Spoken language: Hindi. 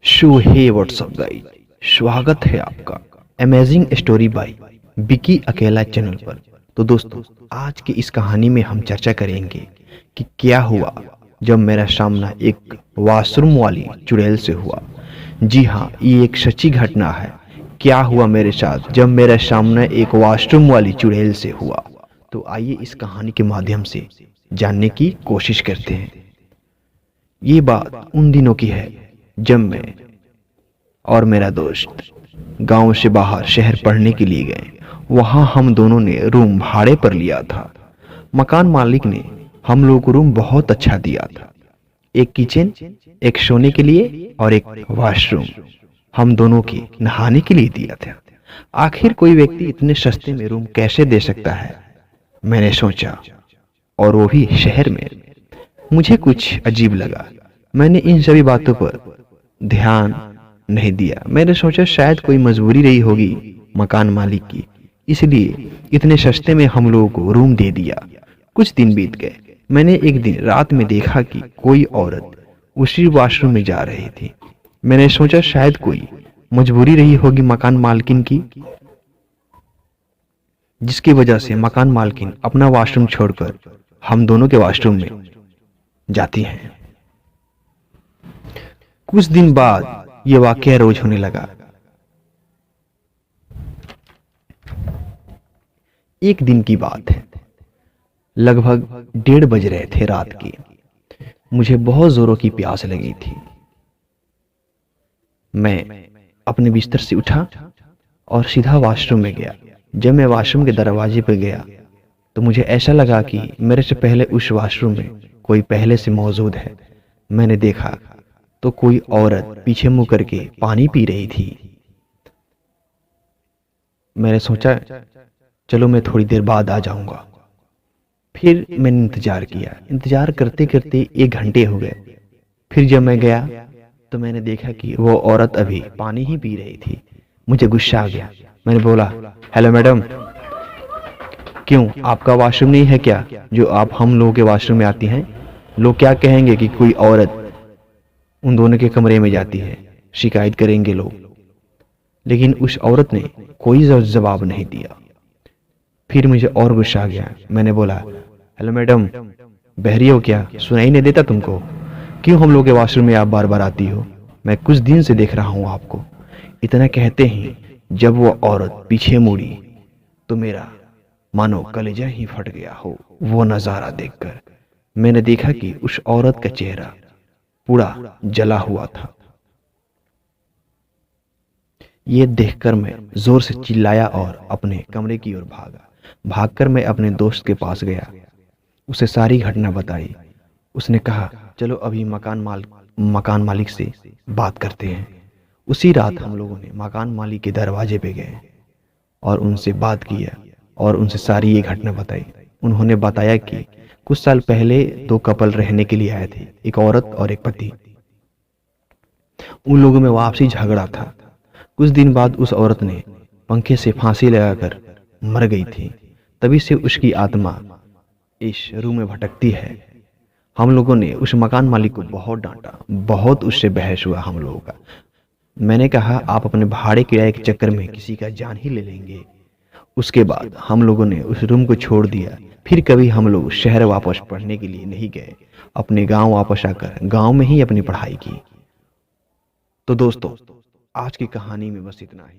शो हे व्हाट्सअप गाइस, स्वागत है आपका अमेजिंग स्टोरी बाय विकी अकेला चैनल पर। तो दोस्तों, आज की इस कहानी में हम चर्चा करेंगे कि क्या हुआ जब मेरा सामना एक वॉशरूम वाली चुड़ैल से हुआ। जी हाँ, ये एक सच्ची घटना है। क्या हुआ मेरे साथ जब मेरा सामना एक वॉशरूम वाली चुड़ैल से हुआ। तो आइए इस कहानी के माध्यम से जानने की कोशिश करते हैं। ये बात उन दिनों की है जब मैं और मेरा दोस्त गांव से बाहर शहर पढ़ने के लिए गए। वहां हम दोनों ने रूम भाड़े पर लिया था। मकान मालिक ने हम लोगों को रूम बहुत अच्छा दिया था। एक किचन, एक सोने के लिए और एक वॉशरूम हम दोनों के नहाने के लिए दिया था। आखिर कोई व्यक्ति इतने सस्ते में रूम कैसे दे सकता है, मैंने सोचा, और वो भी शहर में। मुझे कुछ अजीब लगा। मैंने इन सभी बातों पर ध्यान नहीं दिया। मैंने सोचा शायद कोई मजबूरी रही होगी मकान मालिक की, इसलिए इतने सस्ते में हम लोगों को रूम दे दिया। कुछ दिन बीत गए। मैंने एक दिन रात में देखा कि कोई औरत उसी वॉशरूम में जा रही थी। मैंने सोचा शायद कोई मजबूरी रही होगी मकान मालकिन की, जिसकी वजह से मकान मालकिन अपना वॉशरूम छोड़कर हम दोनों के वॉशरूम में जाती हैं। कुछ दिन बाद यह वाकया रोज होने लगा। एक दिन की बात है, लगभग 1:30 बज रहे थे रात के। मुझे बहुत जोरों की प्यास लगी थी। मैं अपने बिस्तर से उठा और सीधा वॉशरूम में गया। जब मैं वॉशरूम के दरवाजे पर गया तो मुझे ऐसा लगा कि मेरे से पहले उस वॉशरूम में कोई पहले से मौजूद है। मैंने देखा तो कोई औरत पीछे मुंह करके पानी पी रही थी। मैंने सोचा चलो मैं थोड़ी देर बाद आ जाऊंगा। फिर मैंने इंतजार किया। इंतजार करते करते 1 घंटे हो गए। फिर जब मैं गया तो मैंने देखा कि वो औरत अभी पानी ही पी रही थी। मुझे गुस्सा आ गया। मैंने बोला, हेलो मैडम, क्यों आपका वॉशरूम नहीं है क्या जो आप हम लोगों के वॉशरूम में आती हैं? लोग क्या कहेंगे कि कोई औरत उन दोनों के कमरे में जाती है, शिकायत करेंगे लोग। लेकिन उस औरत ने कोई जवाब नहीं दिया। फिर मुझे और गुस्सा आ गया। मैंने बोला, हेलो मैडम, बहरी हो क्या? सुनाई नहीं देता तुमको? क्यों हम लोग के वॉशरूम में आप बार बार आती हो? मैं कुछ दिन से देख रहा हूं आपको। इतना कहते ही जब वो औरत पीछे मुड़ी तो मेरा मानो कलेजा ही फट गया हो। वो नजारा देखकर मैंने देखा कि उस औरत का चेहरा पूरा जला हुआ था। ये देखकर मैं जोर से चिल्लाया और अपने कमरे की ओर भागा। भागकर मैं अपने दोस्त के पास गया, उसे सारी घटना बताई। उसने कहा चलो अभी मकान मालिक से बात करते हैं। उसी रात हम लोगों ने मकान मालिक के दरवाजे पे गए और उनसे बात किया और उनसे सारी ये घटना बताई। उन्होंने बताया कि कुछ साल पहले 2 कपल रहने के लिए आए थे, एक औरत और एक पति। उन लोगों में आपसी झगड़ा था। कुछ दिन बाद उस औरत ने पंखे से फांसी लगाकर मर गई थी। तभी से उसकी आत्मा इस रूम में भटकती है। हम लोगों ने उस मकान मालिक को बहुत डांटा, बहुत उससे बहस हुआ हम लोगों का। मैंने कहा आप अपने भाड़े किराए के चक्कर में किसी का जान ही ले लेंगे। उसके बाद हम लोगों ने उस रूम को छोड़ दिया। फिर कभी हम लोग शहर वापस पढ़ने के लिए नहीं गए। अपने गांव वापस आकर गांव में ही अपनी पढ़ाई की। तो दोस्तों, आज की कहानी में बस इतना ही।